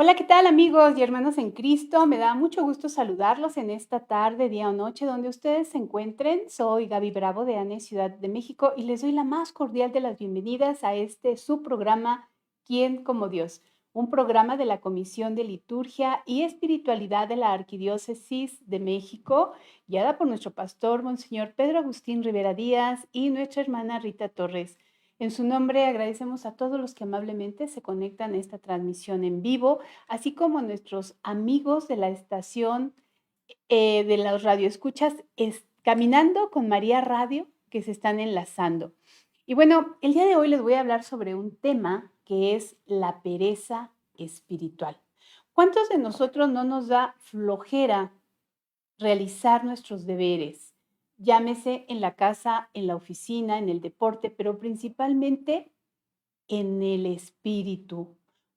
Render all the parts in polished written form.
Hola, ¿qué tal amigos y hermanos en Cristo? Me da mucho gusto saludarlos en esta tarde, día o noche, donde ustedes se encuentren. Soy Gaby Bravo de ANE Ciudad de México y les doy la más cordial de las bienvenidas a este su programa ¿Quién como Dios? Un programa de la Comisión de Liturgia y Espiritualidad de la Arquidiócesis de México, guiada por nuestro pastor, Monseñor Pedro Agustín Rivera Díaz y nuestra hermana Rita Torres. En su nombre agradecemos a todos los que amablemente se conectan a esta transmisión en vivo, así como nuestros amigos de la estación de los radioescuchas Caminando con María Radio, que se están enlazando. Y bueno, el día de hoy les voy a hablar sobre un tema que es la pereza espiritual. ¿Cuántos de nosotros no nos da flojera realizar nuestros deberes? Llámese en la casa, en la oficina, en el deporte, pero principalmente en el espíritu.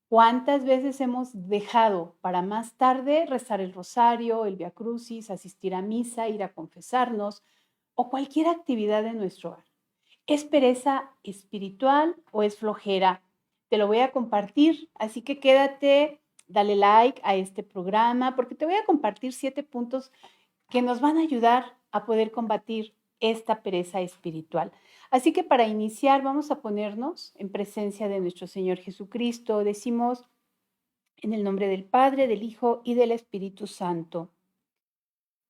¿Cuántas veces hemos dejado para más tarde rezar el rosario, el viacrucis, asistir a misa, ir a confesarnos o cualquier actividad de nuestro hogar? ¿Es pereza espiritual o es flojera? Te lo voy a compartir, así que quédate, dale like a este programa porque te voy a compartir 7 puntos que nos van a ayudar a poder combatir esta pereza espiritual. Así que para iniciar vamos a ponernos en presencia de nuestro Señor Jesucristo. Decimos en el nombre del Padre, del Hijo y del Espíritu Santo.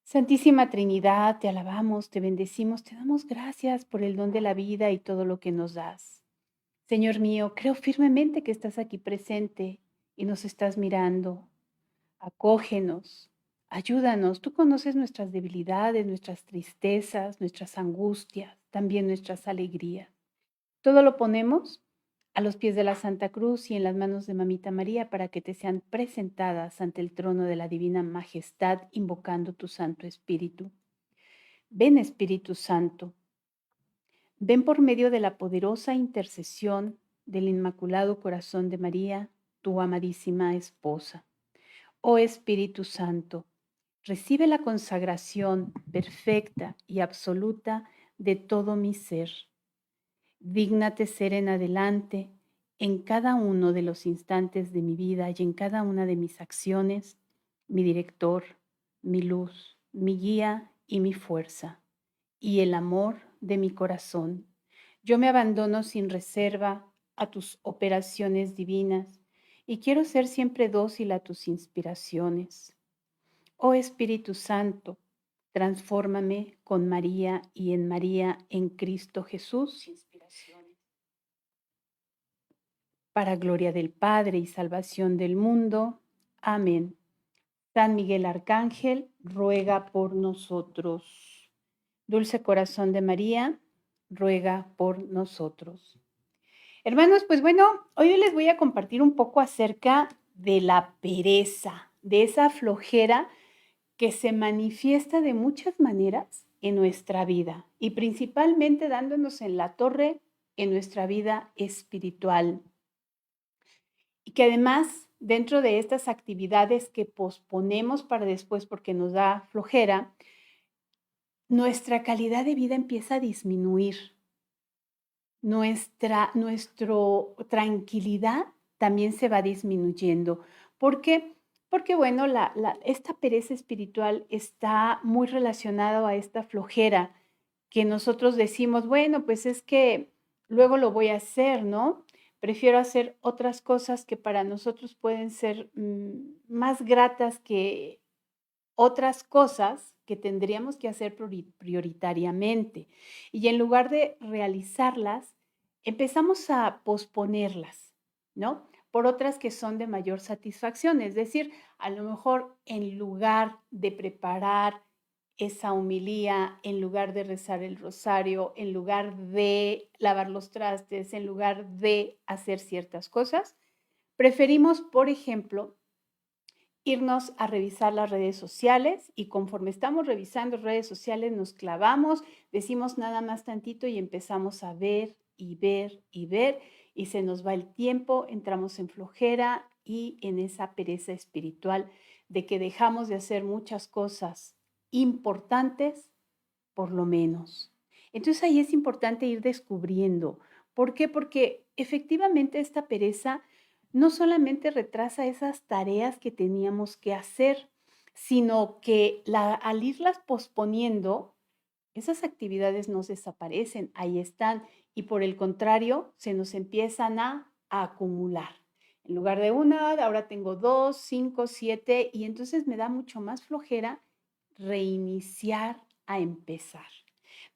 Santísima Trinidad, te alabamos, te bendecimos, te damos gracias por el don de la vida y todo lo que nos das. Señor mío, creo firmemente que estás aquí presente y nos estás mirando. Acógenos, ayúdanos. Tú conoces nuestras debilidades, nuestras tristezas, nuestras angustias, también nuestras alegrías. Todo lo ponemos a los pies de la Santa Cruz y en las manos de Mamita María para que te sean presentadas ante el trono de la Divina Majestad, invocando tu Santo Espíritu. Ven, Espíritu Santo, ven por medio de la poderosa intercesión del Inmaculado Corazón de María, tu amadísima esposa. Oh Espíritu Santo, recibe la consagración perfecta y absoluta de todo mi ser. Dígnate ser en adelante, en cada uno de los instantes de mi vida y en cada una de mis acciones, mi director, mi luz, mi guía y mi fuerza, y el amor de mi corazón. Yo me abandono sin reserva a tus operaciones divinas y quiero ser siempre dócil a tus inspiraciones. Oh Espíritu Santo, transfórmame con María y en Cristo Jesús, para gloria del Padre y salvación del mundo. Amén. San Miguel Arcángel, ruega por nosotros. Dulce Corazón de María, ruega por nosotros. Hermanos, pues bueno, hoy les voy a compartir un poco acerca de la pereza, de esa flojera que se manifiesta de muchas maneras en nuestra vida y principalmente dándonos en la torre en nuestra vida espiritual. Y que además, dentro de estas actividades que posponemos para después porque nos da flojera, nuestra calidad de vida empieza a disminuir. Nuestra tranquilidad también se va disminuyendo. ¿Por qué? Porque, bueno, esta pereza espiritual está muy relacionada a esta flojera que nosotros decimos, bueno, pues es que luego lo voy a hacer, ¿no? Prefiero hacer otras cosas que para nosotros pueden ser más gratas que otras cosas que tendríamos que hacer prioritariamente. Y en lugar de realizarlas, empezamos a posponerlas, ¿no? Por otras que son de mayor satisfacción. Es decir, a lo mejor en lugar de preparar esa homilía, en lugar de rezar el rosario, en lugar de lavar los trastes, en lugar de hacer ciertas cosas, preferimos, por ejemplo, irnos a revisar las redes sociales y conforme estamos revisando redes sociales nos clavamos, decimos nada más tantito y empezamos a ver y ver y ver y se nos va el tiempo, entramos en flojera y en esa pereza espiritual de que dejamos de hacer muchas cosas importantes por lo menos. Entonces ahí es importante ir descubriendo. ¿Por qué? Porque efectivamente esta pereza no solamente retrasa esas tareas que teníamos que hacer, sino que al irlas posponiendo, esas actividades no desaparecen, ahí están, y por el contrario, se nos empiezan a acumular. En lugar de una, ahora tengo 2, 5, 7, y entonces me da mucho más flojera reiniciar a empezar.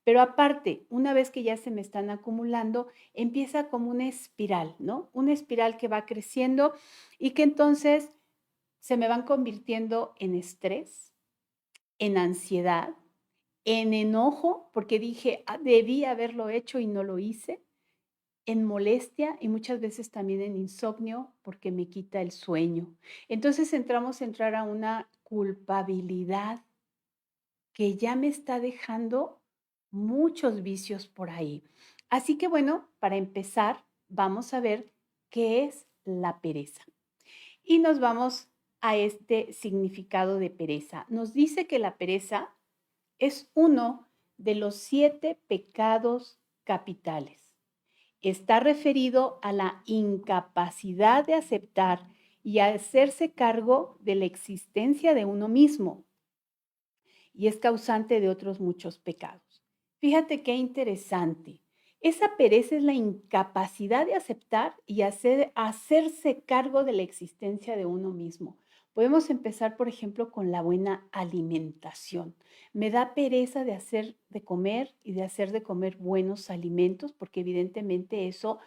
Pero aparte, una vez que ya se me están acumulando, empieza como una espiral, ¿no? Una espiral que va creciendo y que entonces se me van convirtiendo en estrés, en ansiedad, en enojo, porque dije: "Ah, debí haberlo hecho y no lo hice", en molestia y muchas veces también en insomnio, porque me quita el sueño. Entonces entramos a entrar a una culpabilidad que ya me está dejando muchos vicios por ahí. Así que bueno, para empezar, vamos a ver qué es la pereza. Y nos vamos a este significado de pereza. Nos dice que la pereza es uno de los 7 pecados capitales. Está referido a la incapacidad de aceptar y hacerse cargo de la existencia de uno mismo y es causante de otros muchos pecados. Fíjate qué interesante. Esa pereza es la incapacidad de aceptar y hacerse cargo de la existencia de uno mismo. Podemos empezar, por ejemplo, con la buena alimentación. Me da pereza de hacer de comer y de hacer de comer buenos alimentos, porque evidentemente eso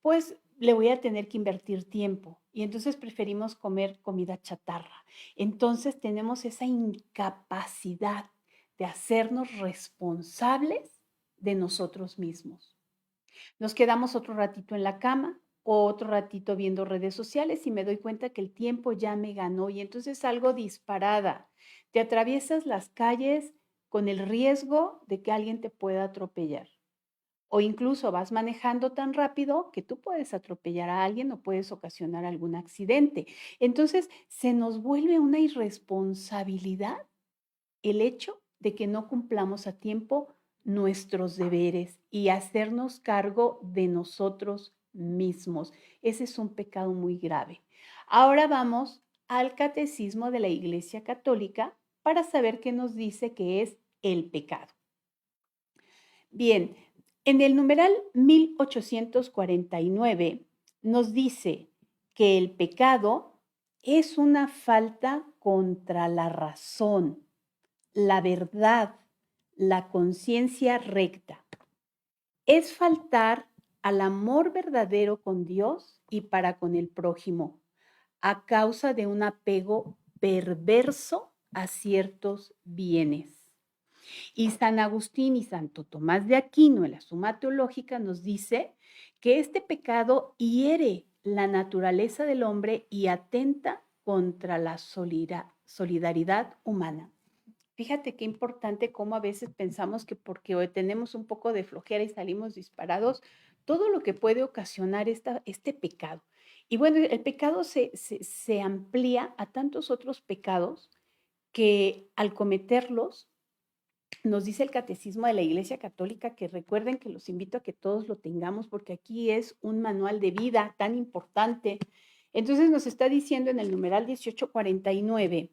pues le voy a tener que invertir tiempo y entonces preferimos comer comida chatarra. Entonces tenemos esa incapacidad de hacernos responsables de nosotros mismos. Nos quedamos otro ratito en la cama o otro ratito viendo redes sociales y me doy cuenta que el tiempo ya me ganó y entonces salgo disparada. Te atraviesas las calles con el riesgo de que alguien te pueda atropellar. O incluso vas manejando tan rápido que tú puedes atropellar a alguien o puedes ocasionar algún accidente. Entonces, se nos vuelve una irresponsabilidad el hecho de que no cumplamos a tiempo nuestros deberes y hacernos cargo de nosotros mismos. Ese es un pecado muy grave. Ahora vamos al catecismo de la Iglesia Católica para saber qué nos dice que es el pecado. Bien, en el numeral 1849 nos dice que el pecado es una falta contra la razón, la verdad, la conciencia recta. Es faltar al amor verdadero con Dios y para con el prójimo, a causa de un apego perverso a ciertos bienes. Y San Agustín y Santo Tomás de Aquino en la Suma Teológica nos dice que este pecado hiere la naturaleza del hombre y atenta contra la solidaridad humana. Fíjate qué importante cómo a veces pensamos que porque hoy tenemos un poco de flojera y salimos disparados, todo lo que puede ocasionar este pecado. Y bueno, el pecado se amplía a tantos otros pecados que al cometerlos nos dice el Catecismo de la Iglesia Católica que recuerden que los invito a que todos lo tengamos porque aquí es un manual de vida tan importante. Entonces nos está diciendo en el numeral 1849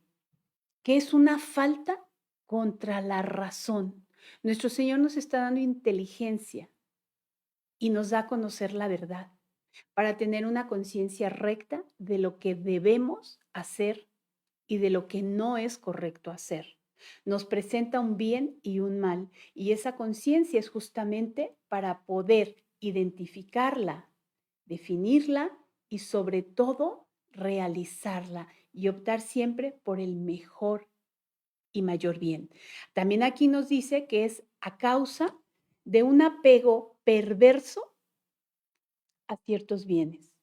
que es una falta contra la razón. Nuestro Señor nos está dando inteligencia y nos da a conocer la verdad para tener una conciencia recta de lo que debemos hacer y de lo que no es correcto hacer. Nos presenta un bien y un mal, y esa conciencia es justamente para poder identificarla, definirla y sobre todo realizarla y optar siempre por el mejor y mayor bien. También aquí nos dice que es a causa de un apego perverso a ciertos bienes.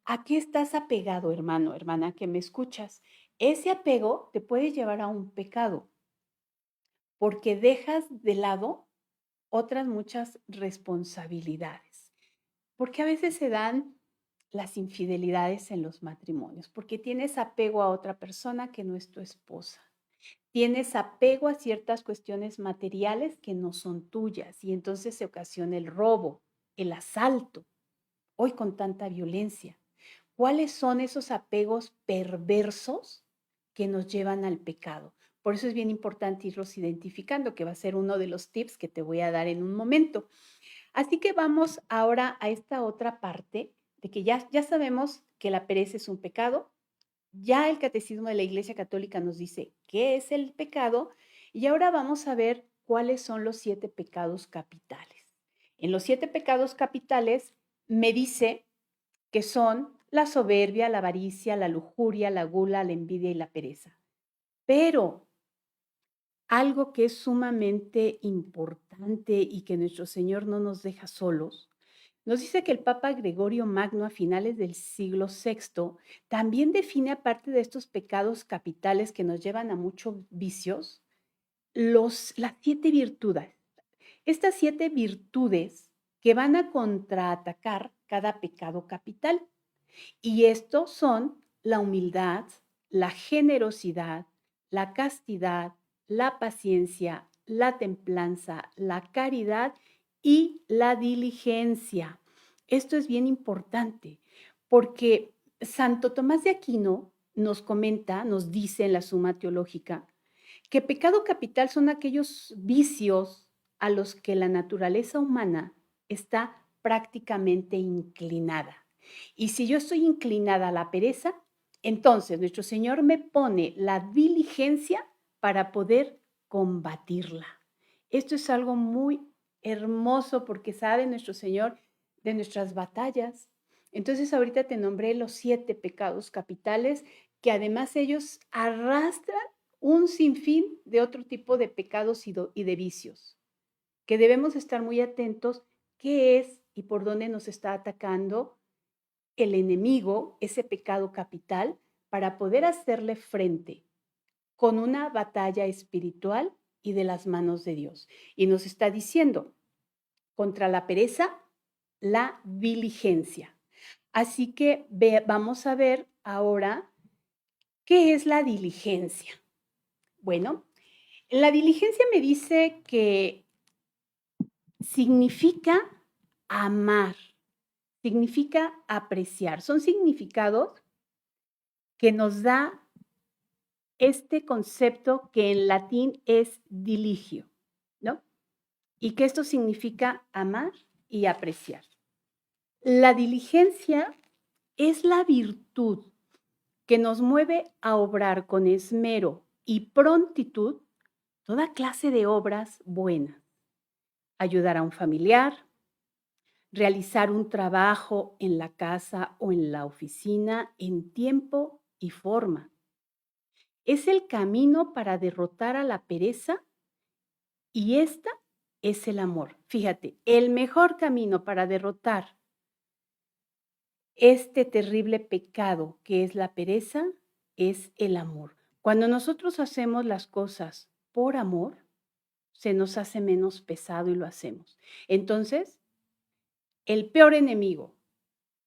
¿A qué estás apegado, hermano, hermana, que me escuchas? Ese apego te puede llevar a un pecado porque dejas de lado otras muchas responsabilidades. Porque a veces se dan las infidelidades en los matrimonios, porque tienes apego a otra persona que no es tu esposa. Tienes apego a ciertas cuestiones materiales que no son tuyas y entonces se ocasiona el robo, el asalto, hoy con tanta violencia. cuáles son esos apegos perversos que nos llevan al pecado. Por eso es bien importante irlos identificando, que va a ser uno de los tips que te voy a dar en un momento. Así que vamos ahora a esta otra parte de que ya sabemos que la pereza es un pecado. Ya el Catecismo de la Iglesia Católica nos dice qué es el pecado y ahora vamos a ver cuáles son los 7 pecados capitales. En los 7 pecados capitales me dice que son la soberbia, la avaricia, la lujuria, la gula, la envidia y la pereza. Pero algo que es sumamente importante y que nuestro Señor no nos deja solos, nos dice que el Papa Gregorio Magno a finales del siglo VI también define, aparte de estos pecados capitales que nos llevan a muchos vicios, las 7 virtudes. Estas 7 virtudes que van a contraatacar cada pecado capital. Y estos son la humildad, la generosidad, la castidad, la paciencia, la templanza, la caridad y la diligencia. Esto es bien importante porque Santo Tomás de Aquino nos comenta, nos dice en la Suma Teológica, que pecado capital son aquellos vicios a los que la naturaleza humana está prácticamente inclinada. Y si yo estoy inclinada a la pereza, entonces nuestro Señor me pone la diligencia para poder combatirla. Esto es algo muy hermoso porque sabe nuestro Señor de nuestras batallas. Entonces ahorita te nombré los 7 pecados capitales que además ellos arrastran un sinfín de otro tipo de pecados y de vicios, que debemos estar muy atentos qué es y por dónde nos está atacando el enemigo, ese pecado capital, para poder hacerle frente con una batalla espiritual y de las manos de Dios. Y nos está diciendo, contra la pereza, la diligencia. Así que vamos a ver ahora qué es la diligencia. Bueno, la diligencia me dice que significa amar, significa apreciar. Son significados que nos da este concepto que en latín es diligio, ¿no? Y que esto significa amar y apreciar. La diligencia es la virtud que nos mueve a obrar con esmero y prontitud toda clase de obras buenas. Ayudar a un familiar, realizar un trabajo en la casa o en la oficina en tiempo y forma. Es el camino para derrotar a la pereza y esta es el amor. Fíjate, el mejor camino para derrotar este terrible pecado que es la pereza es el amor. Cuando nosotros hacemos las cosas por amor, se nos hace menos pesado y lo hacemos. Entonces, el peor enemigo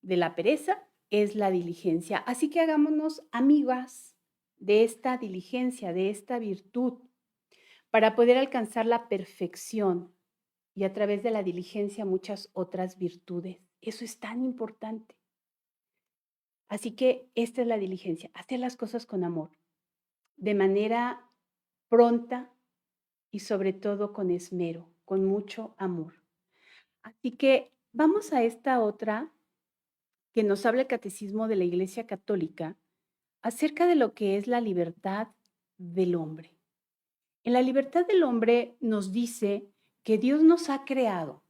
de la pereza es la diligencia. Así que hagámonos amigas de esta diligencia, de esta virtud, para poder alcanzar la perfección y a través de la diligencia muchas otras virtudes. Eso es tan importante. Así que esta es la diligencia, hacer las cosas con amor, de manera pronta y sobre todo con esmero, con mucho amor. Así que vamos a esta otra que nos habla el Catecismo de la Iglesia Católica acerca de lo que es la libertad del hombre. En la libertad del hombre nos dice que Dios nos ha creado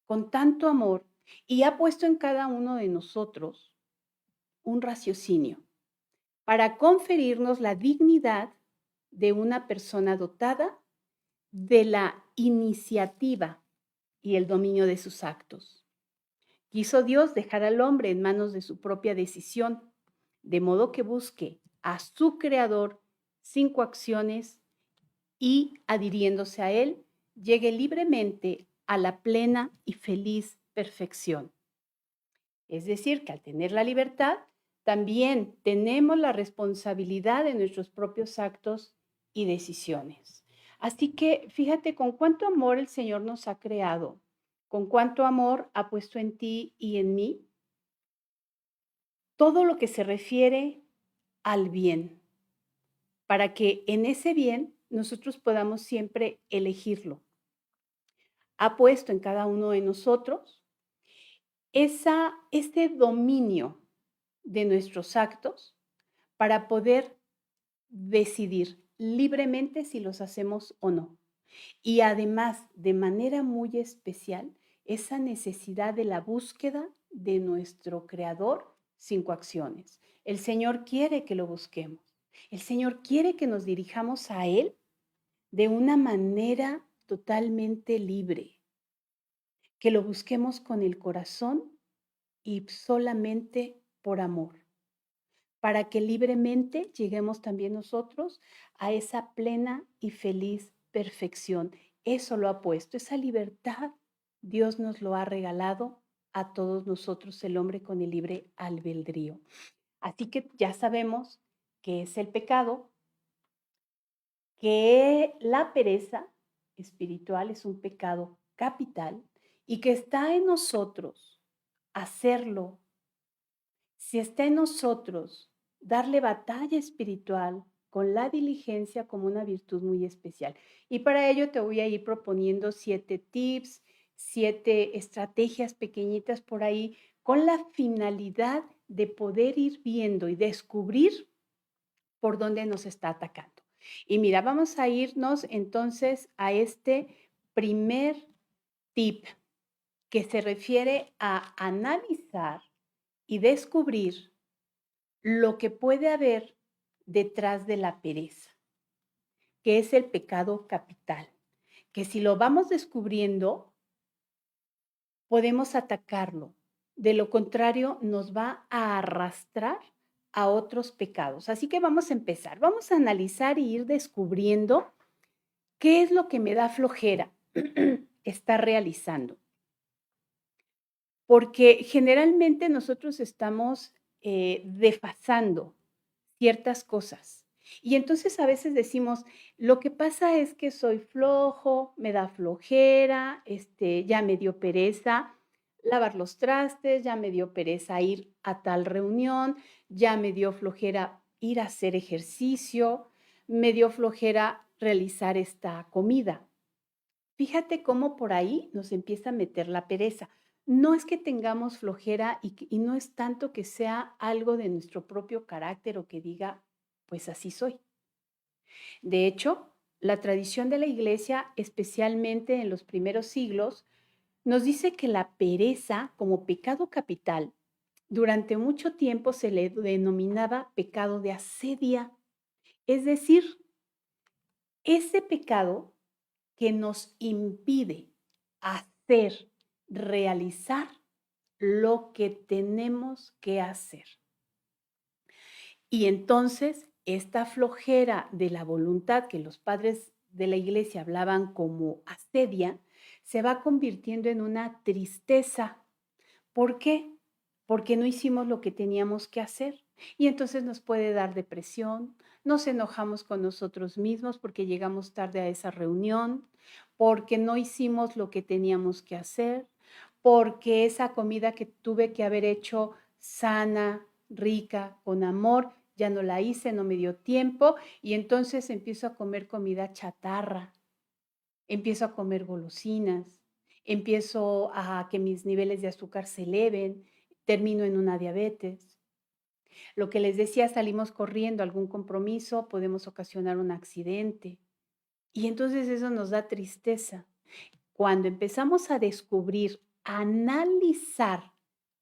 con tanto amor y ha puesto en cada uno de nosotros un raciocinio para conferirnos la dignidad de una persona dotada de la iniciativa y el dominio de sus actos. Quiso Dios dejar al hombre en manos de su propia decisión, de modo que busque a su creador sin coacciones y, adhiriéndose a él, llegue libremente a la plena y feliz perfección. Es decir, que al tener la libertad, también tenemos la responsabilidad de nuestros propios actos y decisiones. Así que fíjate con cuánto amor el Señor nos ha creado, con cuánto amor ha puesto en ti y en mí todo lo que se refiere al bien, para que en ese bien nosotros podamos siempre elegirlo. Ha puesto en cada uno de nosotros este dominio de nuestros actos para poder decidir libremente si los hacemos o no. Y además, de manera muy especial, esa necesidad de la búsqueda de nuestro Creador sin coacciones. El Señor quiere que lo busquemos. El Señor quiere que nos dirijamos a Él de una manera totalmente libre, que lo busquemos con el corazón y solamente por amor, para que libremente lleguemos también nosotros a esa plena y feliz perfección. Eso lo ha puesto, esa libertad Dios nos lo ha regalado a todos nosotros, el hombre con el libre albedrío. Así que ya sabemos qué es el pecado, que la pereza espiritual es un pecado capital y que está en nosotros hacerlo. Si está en nosotros darle batalla espiritual con la diligencia como una virtud muy especial. Y para ello te voy a ir proponiendo 7 tips, 7 estrategias pequeñitas por ahí, con la finalidad de poder ir viendo y descubrir por dónde nos está atacando. Y mira, vamos a irnos entonces a este primer tip que se refiere a analizar y descubrir lo que puede haber detrás de la pereza, que es el pecado capital, que si lo vamos descubriendo, podemos atacarlo. De lo contrario, nos va a arrastrar a otros pecados. Así que vamos a empezar. Vamos a analizar y ir descubriendo qué es lo que me da flojera estar realizando. Porque generalmente nosotros estamos desfasando ciertas cosas. Y entonces a veces decimos, lo que pasa es que soy flojo, me da flojera, ya me dio pereza lavar los trastes, ya me dio pereza ir a tal reunión, ya me dio flojera ir a hacer ejercicio, me dio flojera realizar esta comida. Fíjate cómo por ahí nos empieza a meter la pereza. No es que tengamos flojera y no es tanto que sea algo de nuestro propio carácter o que diga, pues así soy. De hecho, la tradición de la iglesia, especialmente en los primeros siglos, nos dice que la pereza como pecado capital, durante mucho tiempo se le denominaba pecado de asedia. Es decir, ese pecado que nos impide hacer, realizar lo que tenemos que hacer. Y entonces, esta flojera de la voluntad que los padres de la iglesia hablaban como asedia, se va convirtiendo en una tristeza. ¿Por qué? Porque no hicimos lo que teníamos que hacer. Y entonces nos puede dar depresión, nos enojamos con nosotros mismos porque llegamos tarde a esa reunión, porque no hicimos lo que teníamos que hacer, porque esa comida que tuve que haber hecho sana, rica, con amor, ya no la hice, no me dio tiempo y entonces empiezo a comer comida chatarra, empiezo a comer golosinas, empiezo a que mis niveles de azúcar se eleven, termino en una diabetes. Lo que les decía, salimos corriendo a algún compromiso, podemos ocasionar un accidente. Y entonces eso nos da tristeza. Cuando empezamos a descubrir, a analizar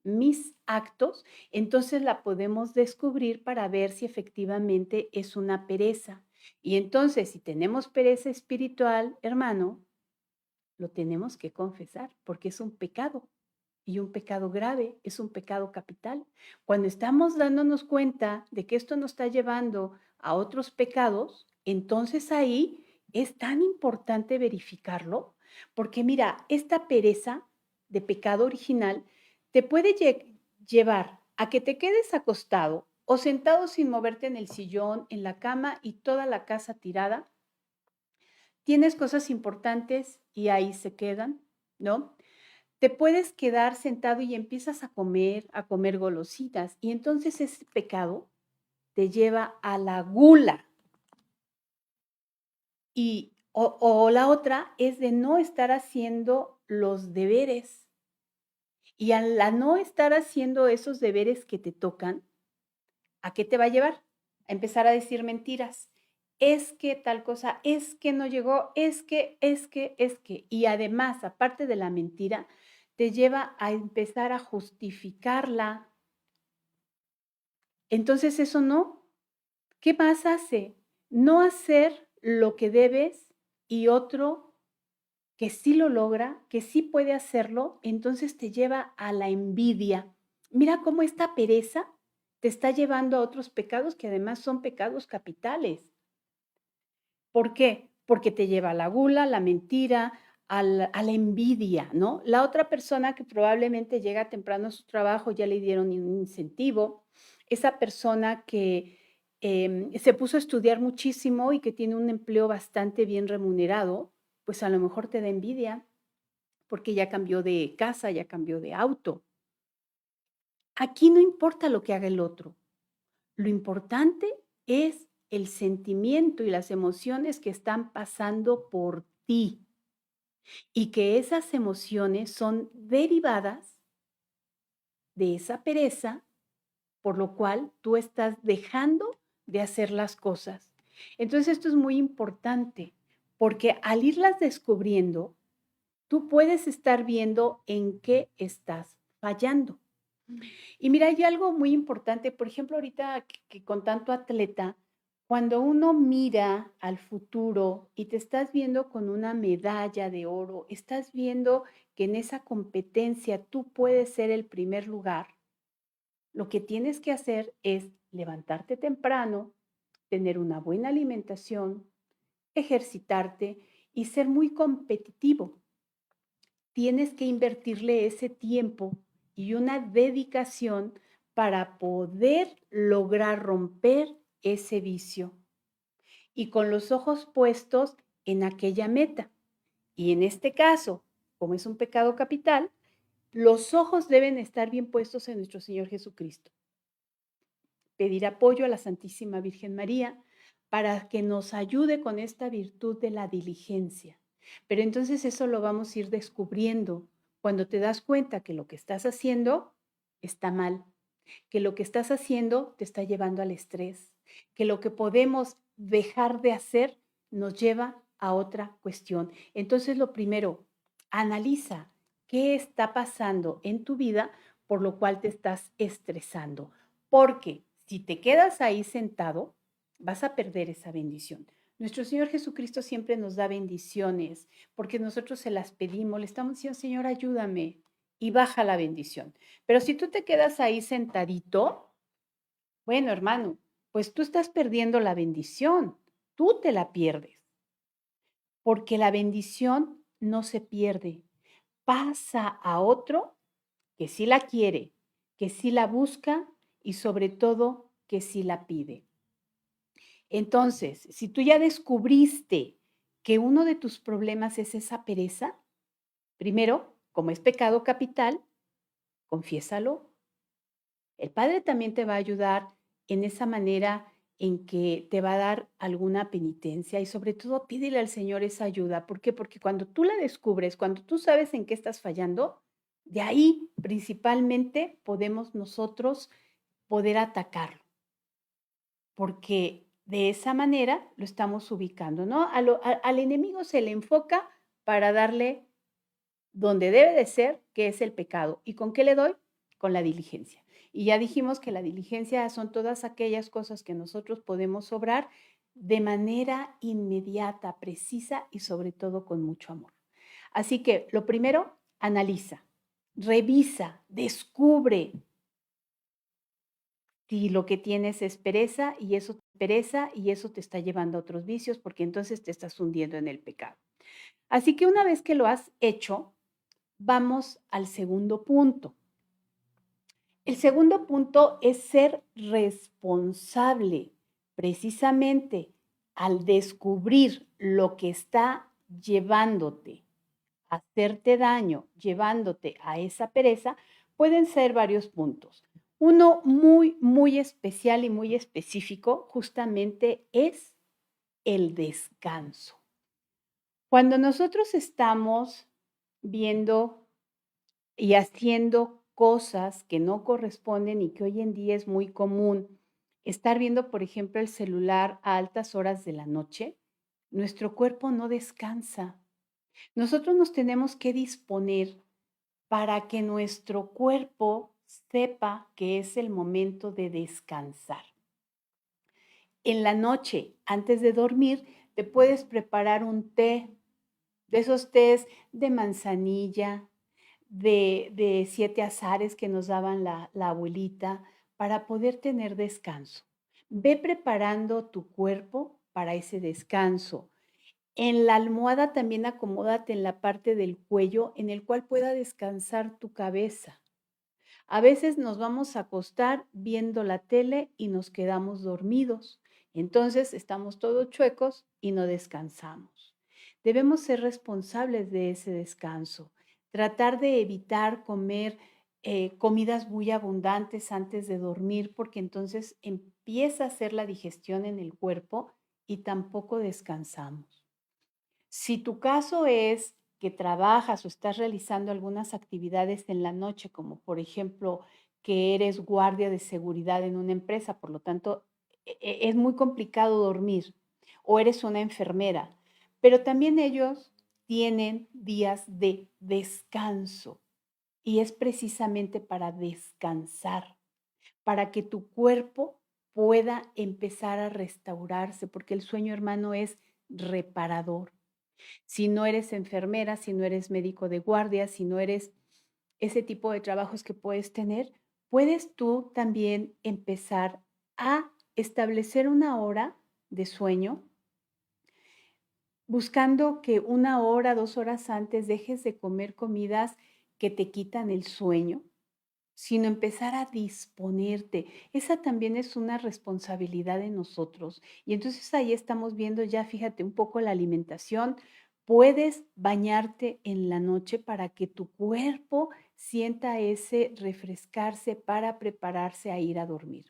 mis actos, entonces la podemos descubrir para ver si efectivamente es una pereza. Y entonces, si tenemos pereza espiritual, hermano, lo tenemos que confesar porque es un pecado y un pecado grave, es un pecado capital. Cuando estamos dándonos cuenta de que esto nos está llevando a otros pecados, entonces ahí es tan importante verificarlo, porque mira, esta pereza de pecado original te puede llevar a que te quedes acostado o sentado sin moverte en el sillón, en la cama y toda la casa tirada. Tienes cosas importantes y ahí se quedan, ¿no? te puedes quedar sentado y empiezas a comer golosinas, y entonces ese pecado te lleva a la gula. O la otra es de no estar haciendo los deberes. Y al no estar haciendo esos deberes que te tocan, ¿a qué te va a llevar? A empezar a decir mentiras. Es que tal cosa, es que no llegó, es que. Y además, aparte de la mentira, te lleva a empezar a justificarla. Entonces, eso no. ¿Qué más hace? No hacer lo que debes y otro que sí lo logra, que sí puede hacerlo, entonces te lleva a la envidia. Mira cómo esta pereza te está llevando a otros pecados que además son pecados capitales. ¿Por qué? Porque te lleva a la gula, la mentira, a la envidia, ¿no? La otra persona que probablemente llega temprano a su trabajo, ya le dieron un incentivo, esa persona que se puso a estudiar muchísimo y que tiene un empleo bastante bien remunerado, pues a lo mejor te da envidia porque ya cambió de casa, ya cambió de auto. Aquí no importa lo que haga el otro. Lo importante es el sentimiento y las emociones que están pasando por ti y que esas emociones son derivadas de esa pereza, por lo cual tú estás dejando de hacer las cosas. Entonces esto es muy importante porque al irlas descubriendo, tú puedes estar viendo en qué estás fallando. Y mira, hay algo muy importante, por ejemplo, ahorita que con tanto atleta, cuando uno mira al futuro y te estás viendo con una medalla de oro, estás viendo que en esa competencia tú puedes ser el primer lugar, lo que tienes que hacer es levantarte temprano, tener una buena alimentación, ejercitarte y ser muy competitivo. Tienes que invertirle ese tiempo y una dedicación para poder lograr romper ese vicio y con los ojos puestos en aquella meta. Y en este caso, como es un pecado capital, los ojos deben estar bien puestos en nuestro Señor Jesucristo. Pedir apoyo a la Santísima Virgen María para que nos ayude con esta virtud de la diligencia. Pero entonces eso lo vamos a ir descubriendo cuando te das cuenta que lo que estás haciendo está mal, que lo que estás haciendo te está llevando al estrés, que lo que podemos dejar de hacer nos lleva a otra cuestión. Entonces lo primero, analiza qué está pasando en tu vida por lo cual te estás estresando, porque si te quedas ahí sentado, vas a perder esa bendición. Nuestro Señor Jesucristo siempre nos da bendiciones porque nosotros se las pedimos, le estamos diciendo, Señor, ayúdame y baja la bendición. Pero si tú te quedas ahí sentadito, bueno, hermano, pues tú estás perdiendo la bendición, tú te la pierdes, porque la bendición no se pierde, pasa a otro que sí la quiere, que sí la busca y sobre todo que sí la pide. Entonces, si tú ya descubriste que uno de tus problemas es esa pereza, primero, como es pecado capital, confiésalo. El Padre también te va a ayudar en esa manera en que te va a dar alguna penitencia y sobre todo pídele al Señor esa ayuda. ¿Por qué? Porque cuando tú la descubres, cuando tú sabes en qué estás fallando, de ahí principalmente podemos nosotros poder atacarlo, porque de esa manera lo estamos ubicando, ¿no? Al enemigo se le enfoca para darle donde debe de ser, que es el pecado. ¿Y con qué le doy? Con la diligencia. Y ya dijimos que la diligencia son todas aquellas cosas que nosotros podemos obrar de manera inmediata, precisa y sobre todo con mucho amor. Así que lo primero, analiza, revisa, descubre si lo que tienes es pereza y eso te está llevando a otros vicios porque entonces te estás hundiendo en el pecado. Así que una vez que lo has hecho, vamos al segundo punto. El segundo punto es ser responsable, precisamente al descubrir lo que está llevándote hacerte daño llevándote a esa pereza, pueden ser varios puntos. Uno muy, muy especial y muy específico justamente es el descanso. Cuando nosotros estamos viendo y haciendo cosas que no corresponden y que hoy en día es muy común, estar viendo, por ejemplo, el celular a altas horas de la noche, nuestro cuerpo no descansa. Nosotros nos tenemos que disponer para que nuestro cuerpo sepa que es el momento de descansar. En la noche, antes de dormir, te puedes preparar un té, de esos tés de manzanilla, de 7 azares que nos daban la abuelita, para poder tener descanso. Ve preparando tu cuerpo para ese descanso. En la almohada también acomódate en la parte del cuello en el cual pueda descansar tu cabeza. A veces nos vamos a acostar viendo la tele y nos quedamos dormidos. Entonces estamos todos chuecos y no descansamos. Debemos ser responsables de ese descanso. Tratar de evitar comer comidas muy abundantes antes de dormir porque entonces empieza a hacer la digestión en el cuerpo y tampoco descansamos. Si tu caso es que trabajas o estás realizando algunas actividades en la noche, como por ejemplo que eres guardia de seguridad en una empresa, por lo tanto es muy complicado dormir, o eres una enfermera, pero también ellos tienen días de descanso y es precisamente para descansar, para que tu cuerpo pueda empezar a restaurarse, porque el sueño, hermano, es reparador. Si no eres enfermera, si no eres médico de guardia, si no eres ese tipo de trabajos que puedes tener, puedes tú también empezar a establecer una hora de sueño, buscando que 1 hora, 2 horas antes dejes de comer comidas que te quitan el sueño, sino empezar a disponerte. Esa también es una responsabilidad de nosotros. Y entonces ahí estamos viendo ya, fíjate, un poco la alimentación. Puedes bañarte en la noche para que tu cuerpo sienta ese refrescarse para prepararse a ir a dormir.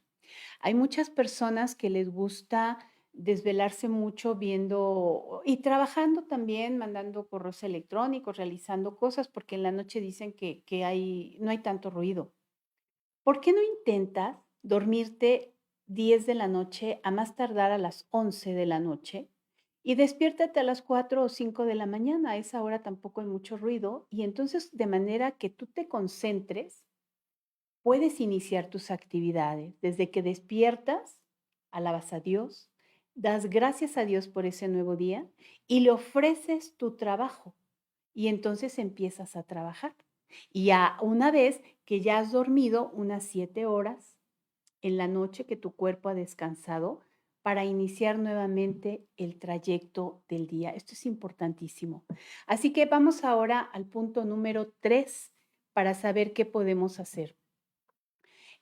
Hay muchas personas que les gusta desvelarse mucho viendo y trabajando también, mandando correos electrónicos, realizando cosas, porque en la noche dicen que no hay tanto ruido. ¿Por qué no intentas dormirte 10 de la noche a más tardar a las 11 de la noche y despiértate a las 4 o 5 de la mañana? A esa hora tampoco hay mucho ruido y entonces de manera que tú te concentres, puedes iniciar tus actividades. Desde que despiertas, alabas a Dios, das gracias a Dios por ese nuevo día y le ofreces tu trabajo y entonces empiezas a trabajar. Y ya una vez que ya has dormido unas 7 horas en la noche que tu cuerpo ha descansado, para iniciar nuevamente el trayecto del día. Esto es importantísimo. Así que vamos ahora al punto número 3 para saber qué podemos hacer.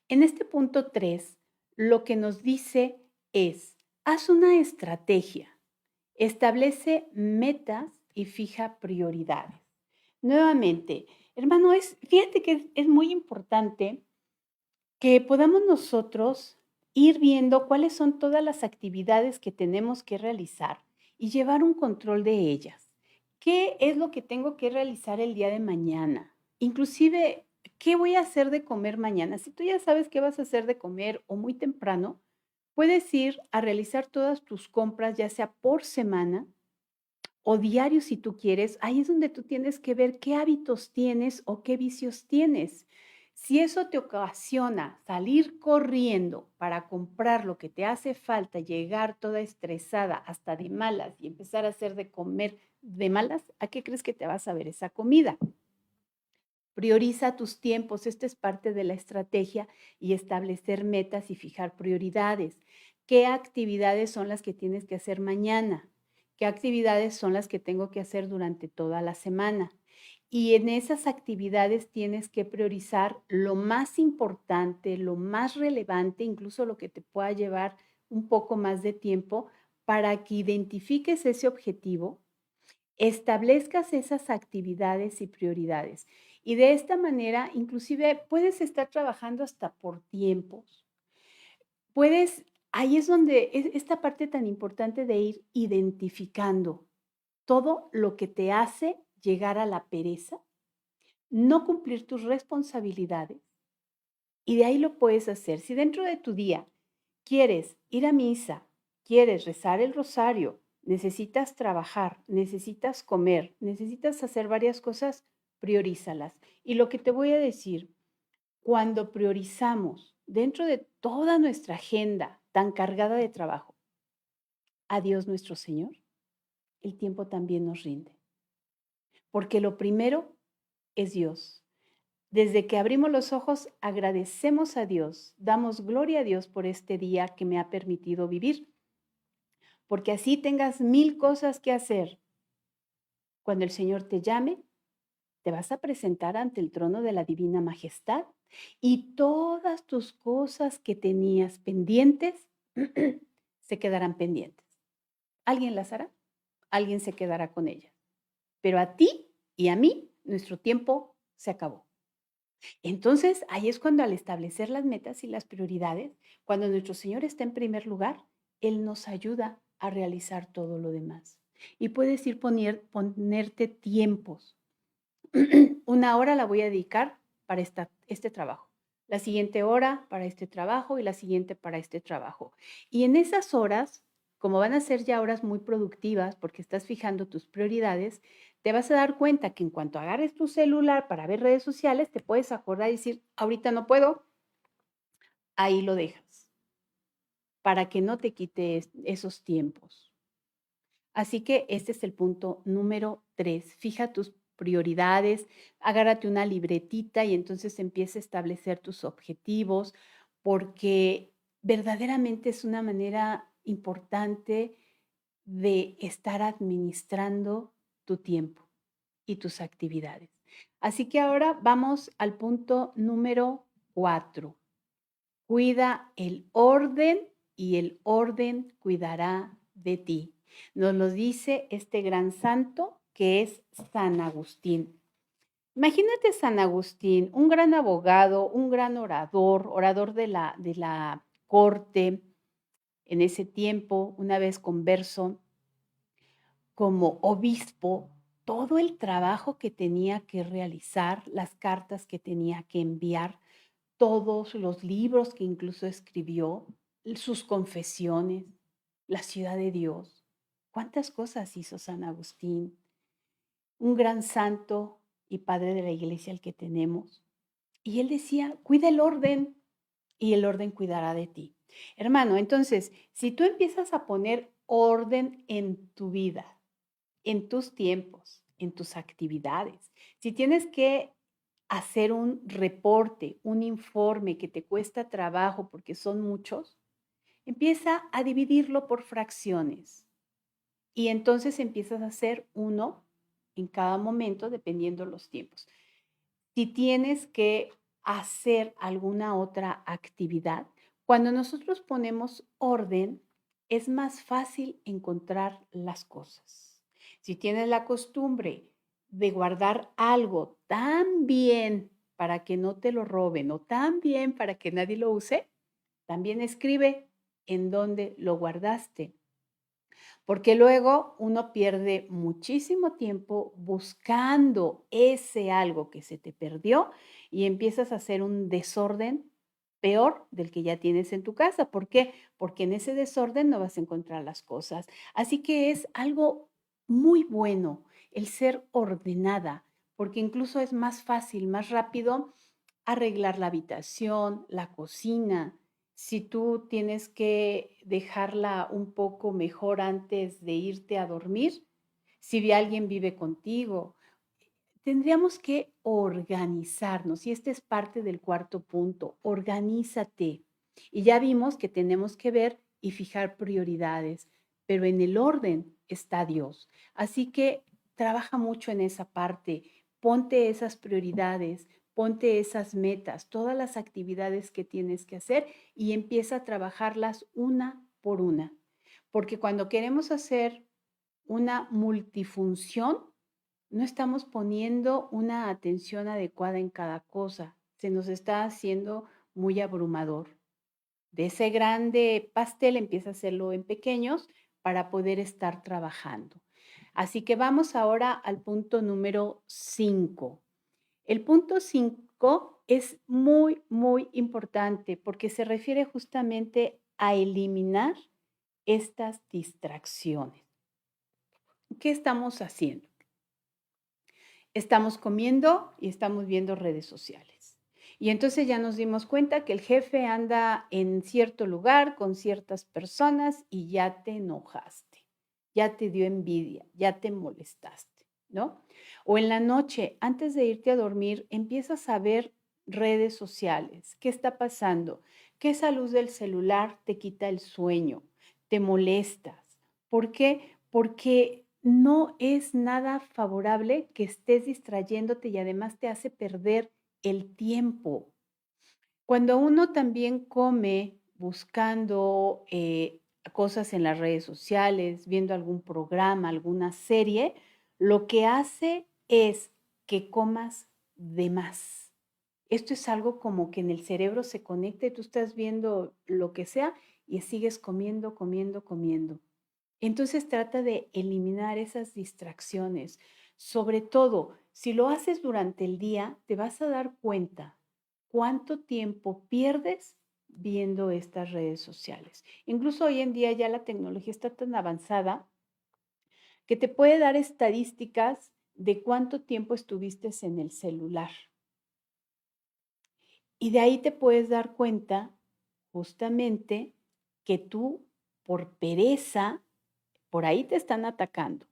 En este punto 3, lo que nos dice es, haz una estrategia, establece metas y fija prioridades. Nuevamente, hermano, fíjate que es muy importante que podamos nosotros ir viendo cuáles son todas las actividades que tenemos que realizar y llevar un control de ellas. ¿Qué es lo que tengo que realizar el día de mañana? Inclusive, ¿qué voy a hacer de comer mañana? Si tú ya sabes qué vas a hacer de comer o muy temprano, puedes ir a realizar todas tus compras, ya sea por semana o diario si tú quieres. Ahí es donde tú tienes que ver qué hábitos tienes o qué vicios tienes. Si eso te ocasiona salir corriendo para comprar lo que te hace falta, llegar toda estresada hasta de malas y empezar a hacer de comer de malas, ¿a qué crees que te vas a ver esa comida? Prioriza tus tiempos, esta es parte de la estrategia y establecer metas y fijar prioridades. ¿Qué actividades son las que tienes que hacer mañana? ¿Qué actividades son las que tengo que hacer durante toda la semana? Y en esas actividades tienes que priorizar lo más importante, lo más relevante, incluso lo que te pueda llevar un poco más de tiempo para que identifiques ese objetivo establezcas esas actividades y prioridades. Y de esta manera, inclusive puedes estar trabajando hasta por tiempos. Puedes, ahí es donde es esta parte tan importante de ir identificando todo lo que te hace llegar a la pereza, no cumplir tus responsabilidades, y de ahí lo puedes hacer. Si dentro de tu día quieres ir a misa, quieres rezar el rosario, necesitas trabajar, necesitas comer, necesitas hacer varias cosas, priorízalas. Y lo que te voy a decir, cuando priorizamos dentro de toda nuestra agenda tan cargada de trabajo a Dios nuestro Señor, el tiempo también nos rinde. Porque lo primero es Dios. Desde que abrimos los ojos, agradecemos a Dios, damos gloria a Dios por este día que me ha permitido vivir, porque así tengas 1000 cosas que hacer. Cuando el Señor te llame, te vas a presentar ante el trono de la divina majestad y todas tus cosas que tenías pendientes se quedarán pendientes. ¿Alguien las hará? Alguien se quedará con ellas. Pero a ti y a mí, nuestro tiempo se acabó. Entonces, ahí es cuando al establecer las metas y las prioridades, cuando nuestro Señor está en primer lugar, Él nos ayuda a realizar todo lo demás. Y puedes ir ponerte tiempos. 1 hora la voy a dedicar para este trabajo, la siguiente hora para este trabajo y la siguiente para este trabajo. Y en esas horas, como van a ser ya horas muy productivas porque estás fijando tus prioridades, te vas a dar cuenta que en cuanto agarres tu celular para ver redes sociales, te puedes acordar y decir, ahorita no puedo, ahí lo dejas, para que no te quite esos tiempos. Así que este es el punto número 3. Fija tus prioridades, agárrate una libretita y entonces empieza a establecer tus objetivos, porque verdaderamente es una manera importante de estar administrando tu tiempo y tus actividades. Así que ahora vamos al punto número 4. Cuida el orden y el orden cuidará de ti. Nos lo dice este gran santo que es San Agustín. Imagínate San Agustín, un gran abogado, un gran orador de la corte en ese tiempo, una vez converso como obispo, todo el trabajo que tenía que realizar, las cartas que tenía que enviar, todos los libros que incluso escribió, sus confesiones, la ciudad de Dios. ¿Cuántas cosas hizo San Agustín? Un gran santo y padre de la iglesia el que tenemos. Y él decía, cuida el orden y el orden cuidará de ti. Hermano, entonces, si tú empiezas a poner orden en tu vida, en tus tiempos, en tus actividades, si tienes que hacer un reporte, un informe que te cuesta trabajo porque son muchos, empieza a dividirlo por fracciones y entonces empiezas a hacer uno en cada momento dependiendo los tiempos. Si tienes que hacer alguna otra actividad, cuando nosotros ponemos orden, es más fácil encontrar las cosas. Si tienes la costumbre de guardar algo tan bien para que no te lo roben o tan bien para que nadie lo use, también escribe en dónde lo guardaste, porque luego uno pierde muchísimo tiempo buscando ese algo que se te perdió y empiezas a hacer un desorden peor del que ya tienes en tu casa. ¿Por qué? Porque en ese desorden no vas a encontrar las cosas. Así que es algo muy bueno el ser ordenada, porque incluso es más fácil, más rápido arreglar la habitación, la cocina. Si tú tienes que dejarla un poco mejor antes de irte a dormir, si alguien vive contigo, tendríamos que organizarnos y este es parte del cuarto punto, organízate. Y ya vimos que tenemos que ver y fijar prioridades, pero en el orden está Dios. Así que trabaja mucho en esa parte, ponte esas prioridades, ponte esas metas, todas las actividades que tienes que hacer y empieza a trabajarlas una por una. Porque cuando queremos hacer una multifunción, no estamos poniendo una atención adecuada en cada cosa. Se nos está haciendo muy abrumador. De ese grande pastel empieza a hacerlo en pequeños para poder estar trabajando. Así que vamos ahora al punto número 5. El punto 5 es muy, muy importante porque se refiere justamente a eliminar estas distracciones. ¿Qué estamos haciendo? Estamos comiendo y estamos viendo redes sociales. Y entonces ya nos dimos cuenta que el jefe anda en cierto lugar con ciertas personas y ya te enojaste, ya te dio envidia, ya te molestaste, ¿no? O en la noche, antes de irte a dormir, empiezas a ver redes sociales. ¿Qué está pasando? Que esa luz del celular te quita el sueño, te molestas. ¿Por qué? Porque no es nada favorable que estés distrayéndote y además te hace perder el tiempo. Cuando uno también come buscando cosas en las redes sociales, viendo algún programa, alguna serie, lo que hace es que comas de más. Esto es algo como que en el cerebro se conecta y tú estás viendo lo que sea y sigues comiendo, comiendo, comiendo. Entonces trata de eliminar esas distracciones. Sobre todo, si lo haces durante el día, te vas a dar cuenta cuánto tiempo pierdes viendo estas redes sociales. Incluso hoy en día ya la tecnología está tan avanzada que te puede dar estadísticas de cuánto tiempo estuviste en el celular. Y de ahí te puedes dar cuenta justamente que tú, por pereza, por ahí te están atacando.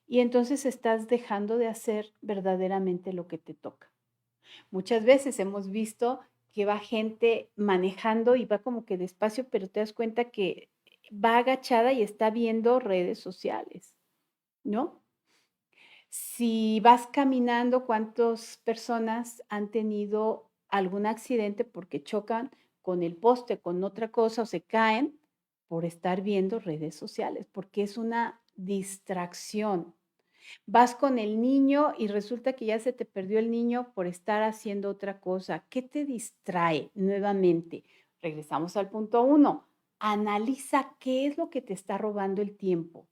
Y entonces estás dejando de hacer verdaderamente lo que te toca. Muchas veces hemos visto que va gente manejando y va como que despacio, pero te das cuenta que va agachada y está viendo redes sociales, ¿no? Si vas caminando, ¿cuántas personas han tenido algún accidente porque chocan con el poste, con otra cosa o se caen por estar viendo redes sociales? Porque es una distracción. Vas con el niño y resulta que ya se te perdió el niño por estar haciendo otra cosa. ¿Qué te distrae? Nuevamente, regresamos al punto 1. Analiza qué es lo que te está robando el tiempo.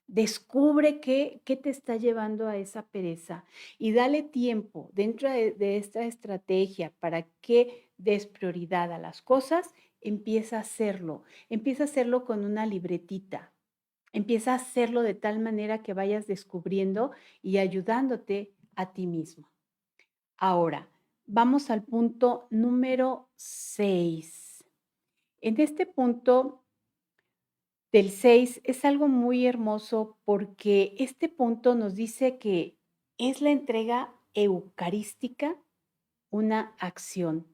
Descubre qué te está llevando a esa pereza y dale tiempo dentro de esta estrategia para que des prioridad a las cosas. Empieza a hacerlo. Empieza a hacerlo con una libretita. Empieza a hacerlo de tal manera que vayas descubriendo y ayudándote a ti mismo. Ahora, vamos al punto número 6. En este punto del 6 es algo muy hermoso porque este punto nos dice que es la entrega eucarística una acción.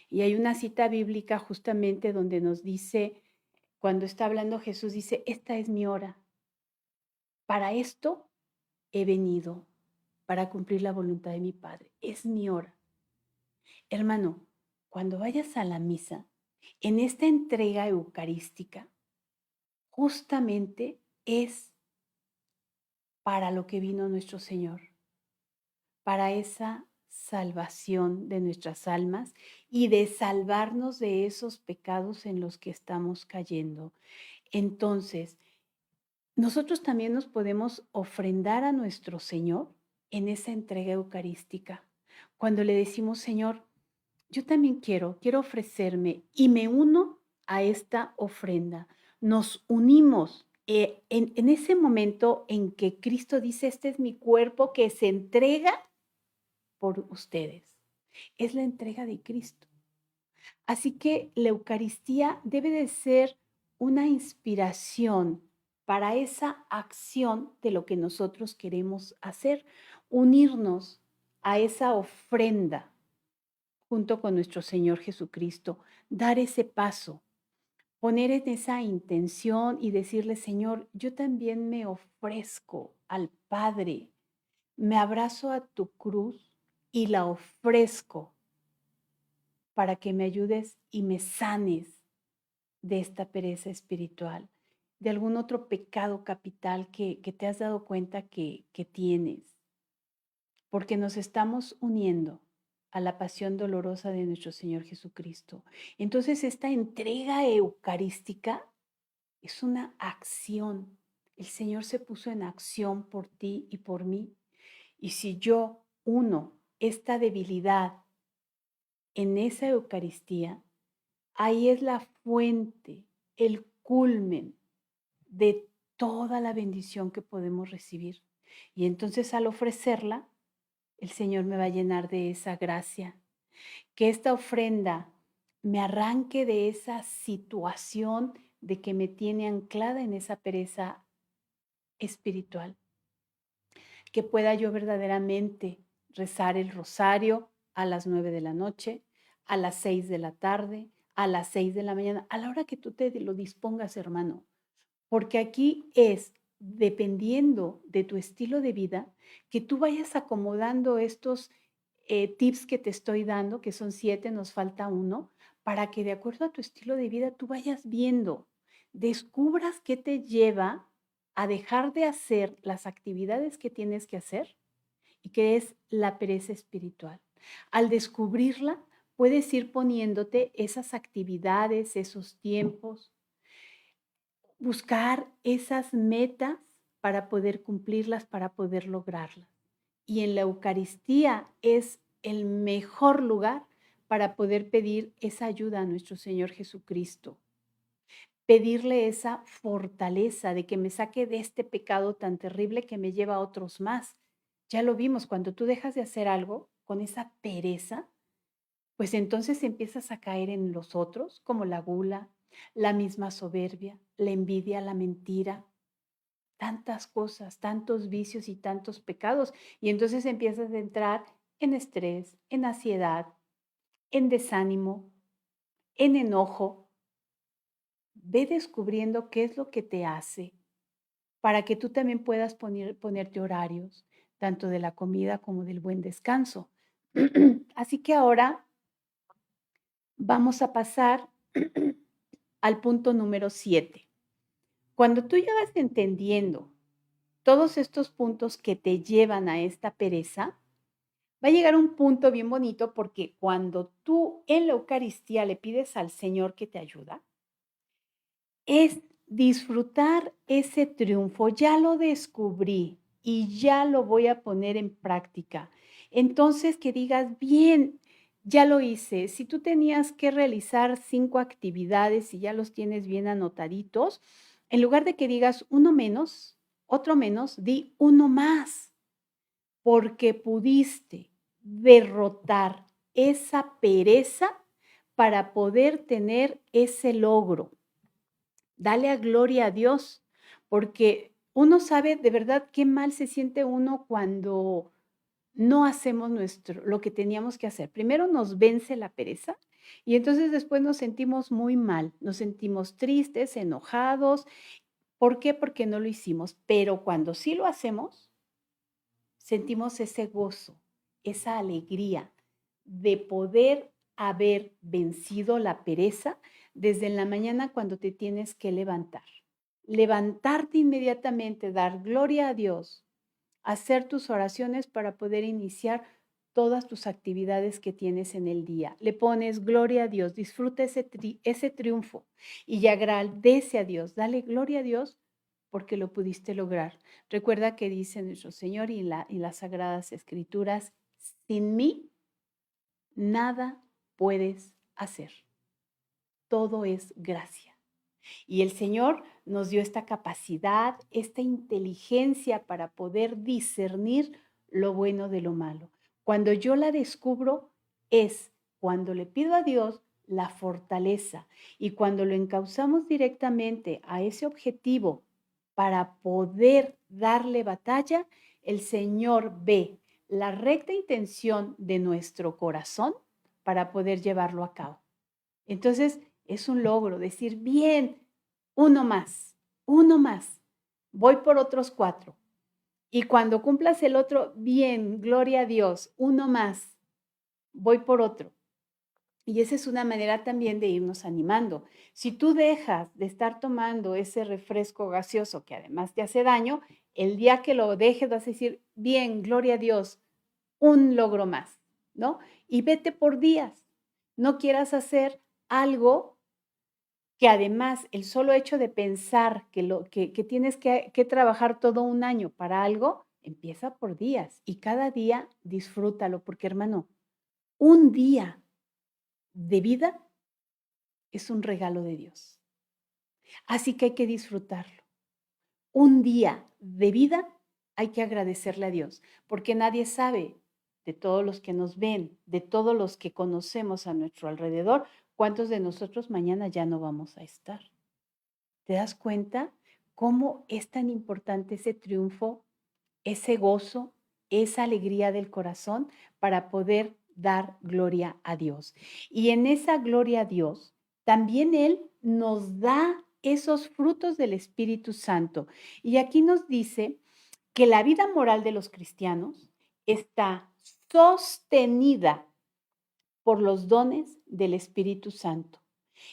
Y hay una cita bíblica justamente donde nos dice, cuando está hablando Jesús, dice, esta es mi hora. Para esto he venido, para cumplir la voluntad de mi Padre. Es mi hora. Hermano, cuando vayas a la misa, en esta entrega eucarística, justamente es para lo que vino nuestro Señor, para esa salvación de nuestras almas y de salvarnos de esos pecados en los que estamos cayendo. Entonces, nosotros también nos podemos ofrendar a nuestro Señor en esa entrega eucarística. Cuando le decimos, Señor, yo también quiero ofrecerme y me uno a esta ofrenda. Nos unimos en ese momento en que Cristo dice, este es mi cuerpo que se entrega por ustedes. Es la entrega de Cristo. Así que la Eucaristía debe de ser una inspiración para esa acción de lo que nosotros queremos hacer, unirnos a esa ofrenda junto con nuestro Señor Jesucristo, dar ese paso, poner en esa intención y decirle, Señor, yo también me ofrezco al Padre, me abrazo a tu cruz y la ofrezco para que me ayudes y me sanes de esta pereza espiritual, de algún otro pecado capital que te has dado cuenta que tienes, porque nos estamos uniendo a la pasión dolorosa de nuestro Señor Jesucristo. Entonces, esta entrega eucarística es una acción. El Señor se puso en acción por ti y por mí. Y si yo uno esta debilidad en esa Eucaristía, ahí es la fuente, el culmen de toda la bendición que podemos recibir. Y entonces al ofrecerla, el Señor me va a llenar de esa gracia. Que esta ofrenda me arranque de esa situación de que me tiene anclada en esa pereza espiritual. Que pueda yo verdaderamente rezar el rosario a las 9 de la noche, a las 6 de la tarde, a las 6 de la mañana, a la hora que tú te lo dispongas, hermano. Porque aquí es, dependiendo de tu estilo de vida, que tú vayas acomodando estos tips que te estoy dando, que son 7, nos falta uno, para que de acuerdo a tu estilo de vida tú vayas viendo, descubras qué te lleva a dejar de hacer las actividades que tienes que hacer y que es la pereza espiritual. Al descubrirla, puedes ir poniéndote esas actividades, esos tiempos, buscar esas metas para poder cumplirlas, para poder lograrlas. Y en la Eucaristía es el mejor lugar para poder pedir esa ayuda a nuestro Señor Jesucristo. Pedirle esa fortaleza de que me saque de este pecado tan terrible que me lleva a otros más. Ya lo vimos, cuando tú dejas de hacer algo con esa pereza, pues entonces empiezas a caer en los otros, como la gula, la misma soberbia, la envidia, la mentira, tantas cosas, tantos vicios y tantos pecados. Y entonces empiezas a entrar en estrés, en ansiedad, en desánimo, en enojo. Ve descubriendo qué es lo que te hace para que tú también puedas ponerte horarios, tanto de la comida como del buen descanso. Así que ahora vamos a pasar al punto número 7. Cuando tú ya vas entendiendo todos estos puntos que te llevan a esta pereza, va a llegar un punto bien bonito porque cuando tú en la Eucaristía le pides al Señor que te ayuda, es disfrutar ese triunfo. Ya lo descubrí y ya lo voy a poner en práctica. Entonces que digas, bien, ya lo hice. Si tú tenías que realizar 5 actividades y ya los tienes bien anotaditos, en lugar de que digas uno menos, otro menos, di uno más, porque pudiste derrotar esa pereza para poder tener ese logro. Dale a gloria a Dios, porque uno sabe de verdad qué mal se siente uno cuando no hacemos lo que teníamos que hacer. Primero nos vence la pereza y entonces después nos sentimos muy mal, nos sentimos tristes, enojados. ¿Por qué? Porque no lo hicimos. Pero cuando sí lo hacemos, sentimos ese gozo, esa alegría de poder haber vencido la pereza desde en la mañana cuando te tienes que levantar. Levantarte inmediatamente, dar gloria a Dios, hacer tus oraciones para poder iniciar todas tus actividades que tienes en el día. Le pones gloria a Dios, disfruta ese triunfo y agradece a Dios, dale gloria a Dios porque lo pudiste lograr. Recuerda que dice nuestro Señor y las Sagradas Escrituras, sin mí nada puedes hacer. Todo es gracia. Y el Señor nos dio esta capacidad, esta inteligencia para poder discernir lo bueno de lo malo. Cuando yo la descubro es cuando le pido a Dios la fortaleza y cuando lo encauzamos directamente a ese objetivo para poder darle batalla, el Señor ve la recta intención de nuestro corazón para poder llevarlo a cabo. Entonces, es un logro decir, bien, uno más, voy por otros 4. Y cuando cumplas el otro, bien, gloria a Dios, uno más, voy por otro. Y esa es una manera también de irnos animando. Si tú dejas de estar tomando ese refresco gaseoso que además te hace daño, el día que lo dejes vas a decir, bien, gloria a Dios, un logro más, ¿no? Y vete por días. No quieras hacer algo que además el solo hecho de pensar que tienes que trabajar todo un año para algo, empieza por días y cada día disfrútalo, porque hermano, un día de vida es un regalo de Dios. Así que hay que disfrutarlo. Un día de vida hay que agradecerle a Dios, porque nadie sabe de todos los que nos ven, de todos los que conocemos a nuestro alrededor, cuántos de nosotros mañana ya no vamos a estar. ¿Te das cuenta cómo es tan importante ese triunfo, ese gozo, esa alegría del corazón para poder dar gloria a Dios? Y en esa gloria a Dios, también Él nos da esos frutos del Espíritu Santo. Y aquí nos dice que la vida moral de los cristianos está sostenida por los dones del Espíritu Santo.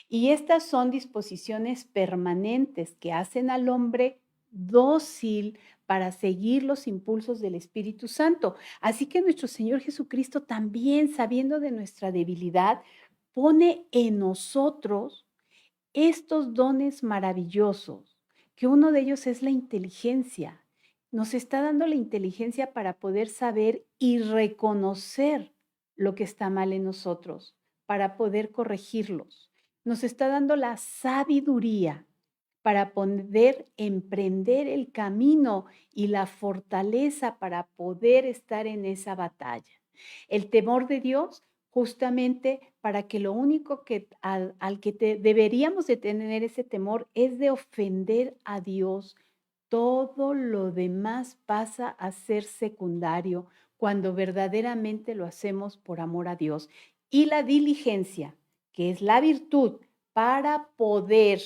Y estas son disposiciones permanentes que hacen al hombre dócil para seguir los impulsos del Espíritu Santo. Así que nuestro Señor Jesucristo también, sabiendo de nuestra debilidad, pone en nosotros estos dones maravillosos, que uno de ellos es la inteligencia. Nos está dando la inteligencia para poder saber y reconocer lo que está mal en nosotros, para poder corregirlos. Nos está dando la sabiduría para poder emprender el camino y la fortaleza para poder estar en esa batalla. El temor de Dios justamente para que lo único que al que deberíamos de tener ese temor es de ofender a Dios. Todo lo demás pasa a ser secundario cuando verdaderamente lo hacemos por amor a Dios. Y la diligencia, que es la virtud para poder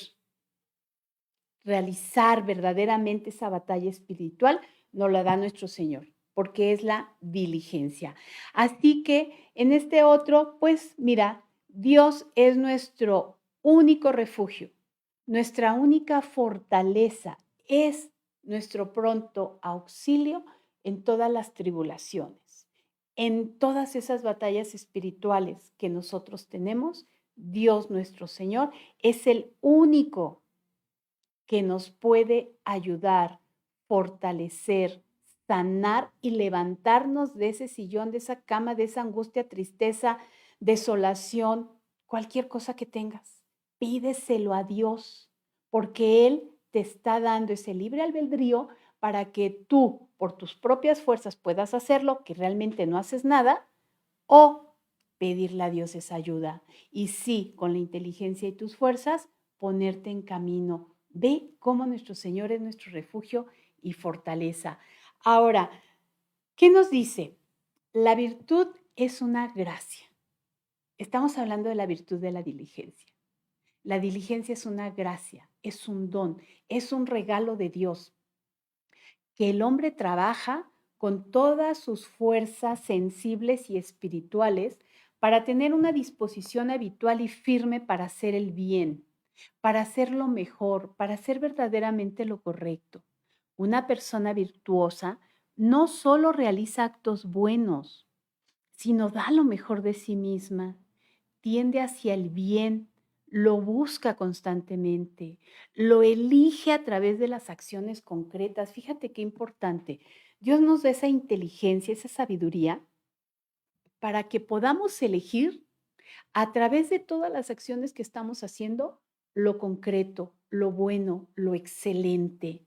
realizar verdaderamente esa batalla espiritual, nos la da nuestro Señor, porque es la diligencia. Así que en este otro, pues mira, Dios es nuestro único refugio, nuestra única fortaleza, es nuestro pronto auxilio en todas las tribulaciones, en todas esas batallas espirituales que nosotros tenemos. Dios nuestro Señor es el único que nos puede ayudar, fortalecer, sanar y levantarnos de ese sillón, de esa cama, de esa angustia, tristeza, desolación, cualquier cosa que tengas. Pídeselo a Dios, porque Él te está dando ese libre albedrío para que tú, por tus propias fuerzas, puedas hacerlo, que realmente no haces nada, o pedirle a Dios esa ayuda. Y sí, con la inteligencia y tus fuerzas, ponerte en camino. Ve cómo nuestro Señor es nuestro refugio y fortaleza. Ahora, ¿qué nos dice? La virtud es una gracia. Estamos hablando de la virtud de la diligencia. La diligencia es una gracia, es un don, es un regalo de Dios, que el hombre trabaja con todas sus fuerzas sensibles y espirituales para tener una disposición habitual y firme para hacer el bien, para hacer lo mejor, para hacer verdaderamente lo correcto. Una persona virtuosa no solo realiza actos buenos, sino da lo mejor de sí misma, tiende hacia el bien, lo busca constantemente, lo elige a través de las acciones concretas. Fíjate qué importante. Dios nos da esa inteligencia, esa sabiduría para que podamos elegir a través de todas las acciones que estamos haciendo lo concreto, lo bueno, lo excelente.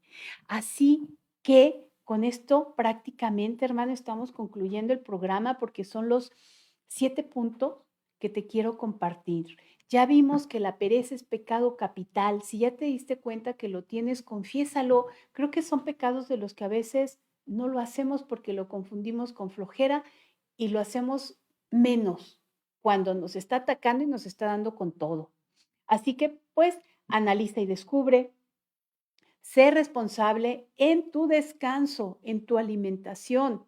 Así que con esto prácticamente, hermano, estamos concluyendo el programa porque son los 7 puntos que te quiero compartir. Ya vimos que la pereza es pecado capital. Si ya te diste cuenta que lo tienes, confiésalo. Creo que son pecados de los que a veces no lo hacemos porque lo confundimos con flojera y lo hacemos menos cuando nos está atacando y nos está dando con todo. Así que, pues, analiza y descubre. Sé responsable en tu descanso, en tu alimentación.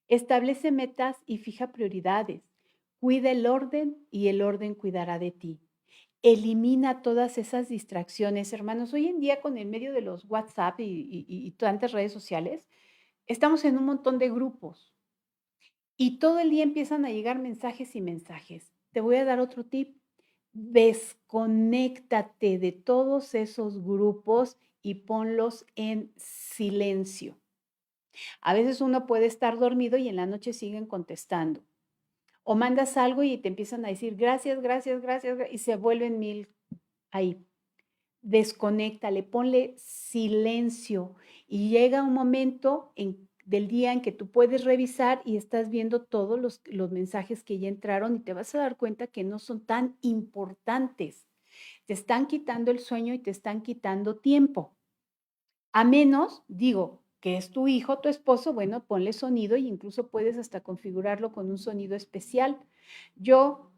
Establece metas y fija prioridades. Cuida el orden y el orden cuidará de ti. Elimina todas esas distracciones, hermanos. Hoy en día, con el medio de los WhatsApp y tantas redes sociales, estamos en un montón de grupos y todo el día empiezan a llegar mensajes y mensajes. Te voy a dar otro tip. Desconéctate de todos esos grupos y ponlos en silencio. A veces uno puede estar dormido y en la noche siguen contestando. O mandas algo y te empiezan a decir gracias, gracias, gracias, y se vuelven mil ahí. Desconéctale, ponle silencio y llega un momento del día en que tú puedes revisar y estás viendo todos los mensajes que ya entraron y te vas a dar cuenta que no son tan importantes. Te están quitando el sueño y te están quitando tiempo. A menos, digo, que es tu hijo, tu esposo, bueno, ponle sonido y incluso puedes hasta configurarlo con un sonido especial. Yo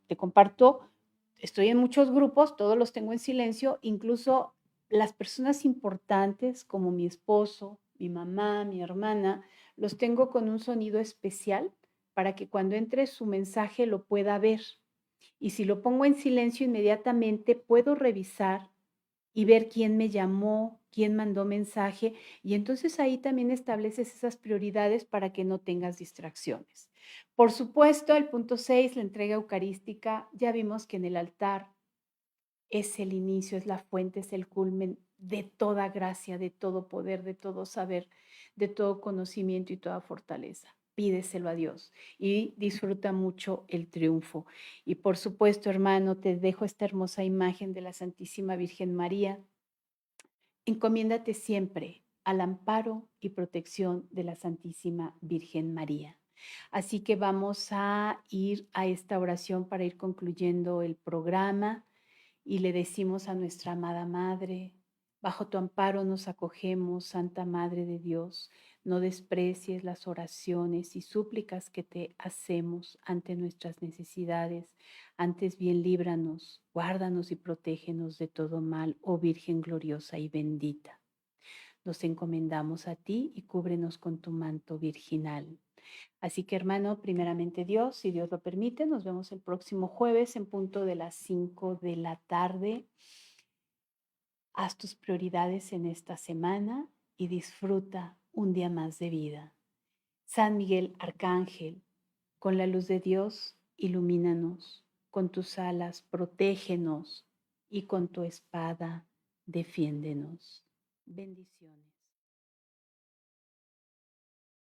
te comparto, estoy en muchos grupos, todos los tengo en silencio, incluso las personas importantes como mi esposo, mi mamá, mi hermana, los tengo con un sonido especial para que cuando entre su mensaje lo pueda ver. Y si lo pongo en silencio inmediatamente, puedo revisar y ver quién me llamó, quién mandó mensaje, y entonces ahí también estableces esas prioridades para que no tengas distracciones. Por supuesto, el punto 6, la entrega eucarística, ya vimos que en el altar es el inicio, es la fuente, es el culmen de toda gracia, de todo poder, de todo saber, de todo conocimiento y toda fortaleza. Pídeselo a Dios y disfruta mucho el triunfo. Y por supuesto, hermano, te dejo esta hermosa imagen de la Santísima Virgen María. Encomiéndate siempre al amparo y protección de la Santísima Virgen María. Así que vamos a ir a esta oración para ir concluyendo el programa y le decimos a nuestra amada Madre, bajo tu amparo nos acogemos, Santa Madre de Dios, no desprecies las oraciones y súplicas que te hacemos ante nuestras necesidades, antes bien líbranos, guárdanos y protégenos de todo mal, oh Virgen gloriosa y bendita. Nos encomendamos a ti y cúbrenos con tu manto virginal. Así que hermano, primeramente Dios, si Dios lo permite, nos vemos el próximo jueves en punto de las 5 de la tarde. Haz tus prioridades en esta semana y disfruta un día más de vida. San Miguel Arcángel, con la luz de Dios, ilumínanos, con tus alas, protégenos y con tu espada, defiéndenos. Bendiciones.